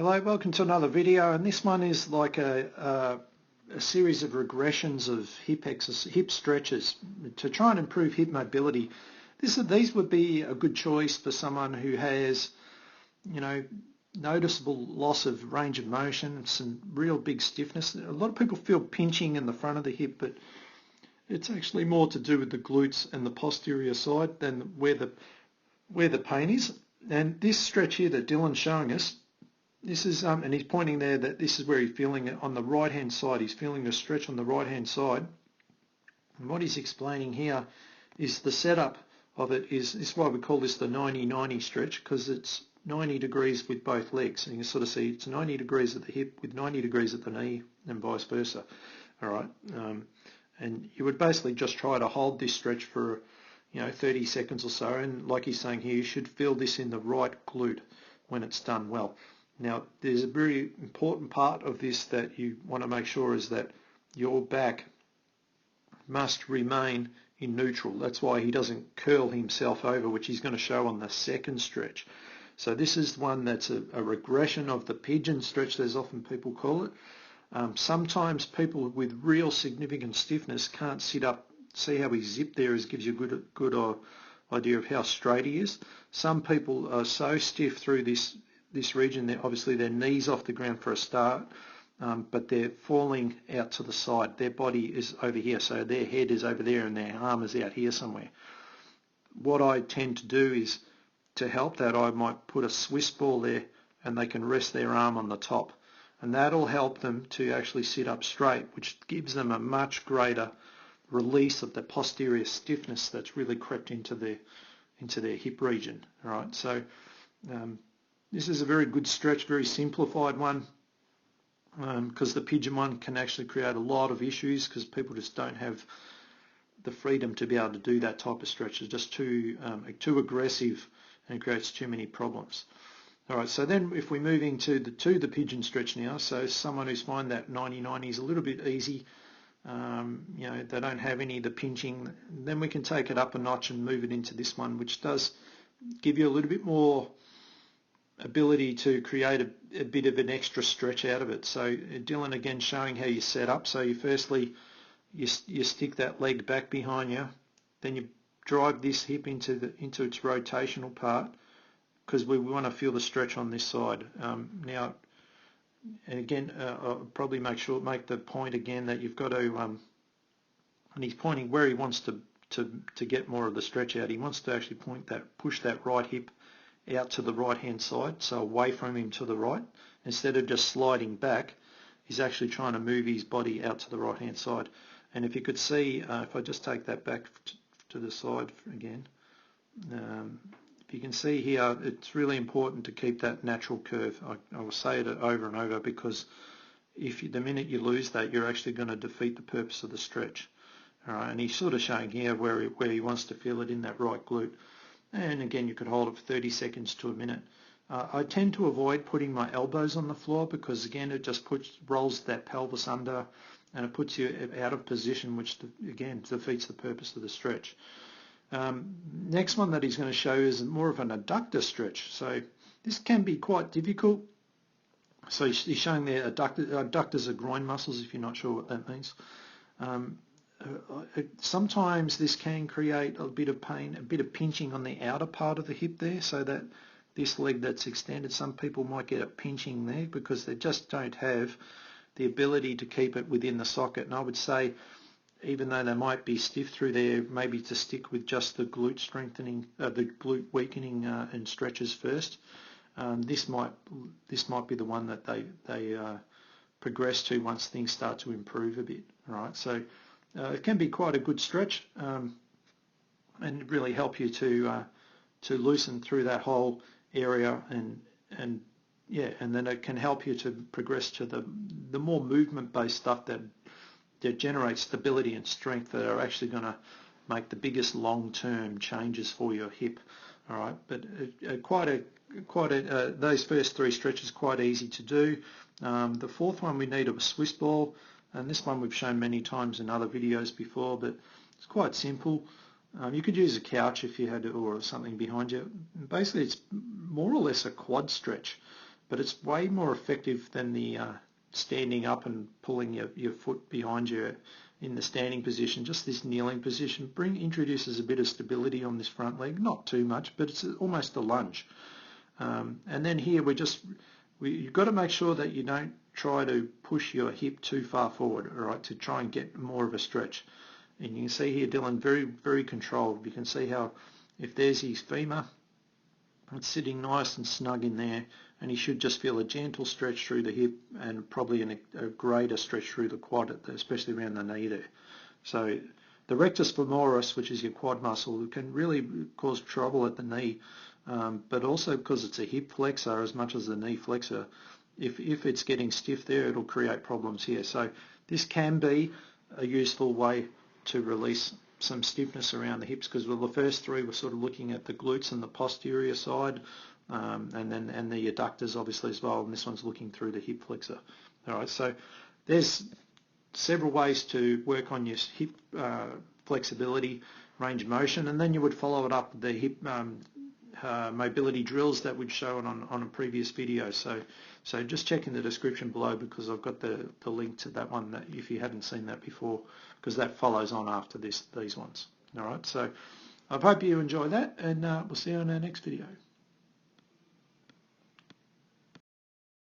Hello, welcome to another video, and this one is like a series of regressions of hip stretches to try and improve hip mobility. These would be a good choice for someone who has, noticeable loss of range of motion and some real big stiffness. A lot of people feel pinching in the front of the hip, but it's actually more to do with the glutes and the posterior side than where the pain is. And this stretch here that Dylan's showing us, this is, and he's pointing there that this is where he's feeling it on the right-hand side. He's feeling a stretch on the right-hand side. And what he's explaining here is the setup of it is why we call this the 90-90 stretch, because it's 90 degrees with both legs. And you can sort of see it's 90 degrees at the hip with 90 degrees at the knee and vice versa. All right. And you would basically just try to hold this stretch for, 30 seconds or so. And like he's saying here, you should feel this in the right glute when it's done well. Now, there's a very important part of this that you want to make sure is that your back must remain in neutral. That's why he doesn't curl himself over, which he's going to show on the second stretch. So this is one that's a regression of the pigeon stretch, as often people call it. Sometimes people with real significant stiffness can't sit up. See how he zipped there gives you a good idea of how straight he is. Some people are so stiff through this region, obviously their knees off the ground for a start, but they're falling out to the side. Their body is over here, so their head is over there and their arm is out here somewhere. What I tend to do is, to help that, I might put a Swiss ball there and they can rest their arm on the top. And that'll help them to actually sit up straight, which gives them a much greater release of the posterior stiffness that's really crept into their hip region. All right, so this is a very good stretch, very simplified one, because the pigeon one can actually create a lot of issues because people just don't have the freedom to be able to do that type of stretch. It's just too aggressive and it creates too many problems. All right, so then if we move into the pigeon stretch now, so someone who's find that 90-90 is a little bit easy, they don't have any of the pinching, then we can take it up a notch and move it into this one, which does give you a little bit more ability to create a bit of an extra stretch out of it. So Dylan again showing how you set up. So firstly you stick that leg back behind you, then you drive this hip into its rotational part, because we want to feel the stretch on this side. Now, and again, I'll probably make the point again that you've got to, and he's pointing where he wants to get more of the stretch out. He wants to actually push that right hip out to the right-hand side, so away from him to the right. Instead of just sliding back, he's actually trying to move his body out to the right-hand side. And if you could see, if I just take that back to the side again, if you can see here, it's really important to keep that natural curve. I will say it over and over, because the minute you lose that, you're actually going to defeat the purpose of the stretch. All right, and he's sort of showing here where he wants to feel it in that right glute. And again, you could hold it for 30 seconds to a minute. I tend to avoid putting my elbows on the floor because, again, it just rolls that pelvis under and it puts you out of position, which, again, defeats the purpose of the stretch. Next one that he's going to show is more of an abductor stretch. So this can be quite difficult. So he's showing there abductors are groin muscles, if you're not sure what that means. Sometimes this can create a bit of pain, a bit of pinching on the outer part of the hip there, so that this leg that's extended, some people might get a pinching there because they just don't have the ability to keep it within the socket. And I would say, even though they might be stiff through there, maybe to stick with just the glute strengthening, the glute weakening and stretches first. This might be the one that they progress to once things start to improve a bit. All right, so it can be quite a good stretch and really help you to loosen through that whole area, and then it can help you to progress to the more movement-based stuff that generates stability and strength, that are actually going to make the biggest long-term changes for your hip. All right, but those first three stretches quite easy to do. The fourth one we need a Swiss ball, and this one we've shown many times in other videos before, but it's quite simple. You could use a couch if you had, or something behind you. Basically, it's more or less a quad stretch. but it's way more effective than the standing up and pulling your foot behind you in the standing position. Just this kneeling position introduces a bit of stability on this front leg, not too much, but it's almost a lunge. And then here you've got to make sure that you don't try to push your hip too far forward, all right, to try and get more of a stretch. And you can see here Dylan very, very controlled. You can see how if there's his femur, it's sitting nice and snug in there, and he should just feel a gentle stretch through the hip and probably a greater stretch through the quad, especially around the knee there. So the rectus femoris, which is your quad muscle, can really cause trouble at the knee, but also because it's a hip flexor as much as the knee flexor. If it's getting stiff there, it'll create problems here. So this can be a useful way to release some stiffness around the hips, because the first three were sort of looking at the glutes and the posterior side, and the adductors obviously as well, and this one's looking through the hip flexor. All right, so there's several ways to work on your hip flexibility, range of motion, and then you would follow it up with the hip mobility drills that we'd shown on a previous video. So just check in the description below, because I've got the link to that one, that if you hadn't seen that before, because that follows on after these ones. All right, so I hope you enjoy that, and we'll see you on our next video.